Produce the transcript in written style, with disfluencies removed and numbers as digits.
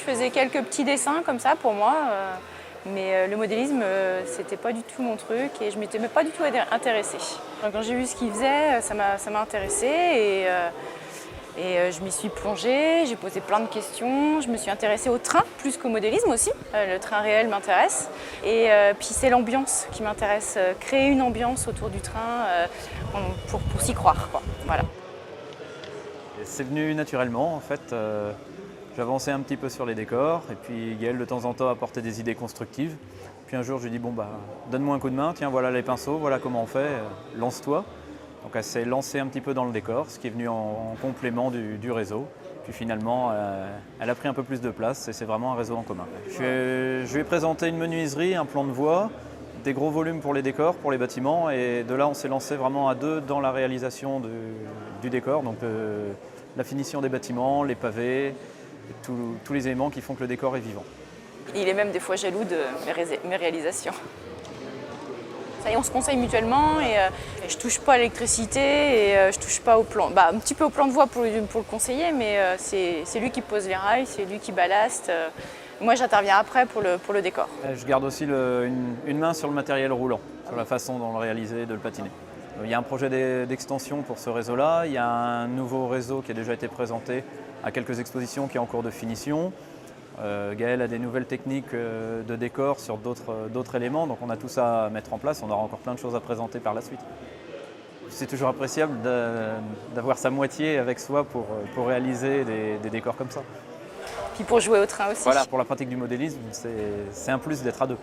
Je faisais quelques petits dessins comme ça pour moi, mais le modélisme, c'était pas du tout mon truc et je m'étais même pas du tout intéressée. Quand j'ai vu ce qu'il faisait, ça m'a intéressée et je m'y suis plongée, j'ai posé plein de questions, je me suis intéressée au train plus qu'au modélisme aussi. Le train réel m'intéresse et puis c'est l'ambiance qui m'intéresse, créer une ambiance autour du train pour s'y croire, quoi. Voilà. C'est venu naturellement en fait. J'avançais un petit peu sur les décors et puis Gaëlle de temps en temps apportait des idées constructives. Puis un jour je lui ai dit bon bah donne-moi un coup de main, tiens voilà les pinceaux, voilà comment on fait, lance-toi. Donc elle s'est lancée un petit peu dans le décor, ce qui est venu en complément du réseau. Puis finalement elle a pris un peu plus de place et c'est vraiment un réseau en commun. Je lui ai présenté une menuiserie, un plan de voie, des gros volumes pour les décors, pour les bâtiments et de là on s'est lancé vraiment à deux dans la réalisation du décor. Donc la finition des bâtiments, les pavés, tous les éléments qui font que le décor est vivant. Il est même des fois jaloux de mes réalisations. Ça y est, on se conseille mutuellement et je touche pas à l'électricité et je touche pas au plan. Un petit peu au plan de voie pour le conseiller, mais c'est lui qui pose les rails, c'est lui qui ballaste. Moi j'interviens après pour le décor. Je garde aussi une main sur le matériel roulant, sur la façon dont le réaliser, de le patiner. Il y a un projet d'extension pour ce réseau-là, il y a un nouveau réseau qui a déjà été présenté à quelques expositions qui est en cours de finition. Gaëlle a des nouvelles techniques de décor sur d'autres éléments, donc on a tout ça à mettre en place, on aura encore plein de choses à présenter par la suite. C'est toujours appréciable d'avoir sa moitié avec soi pour réaliser des décors comme ça. Puis pour jouer au train aussi. Voilà, pour la pratique du modélisme, c'est un plus d'être à deux.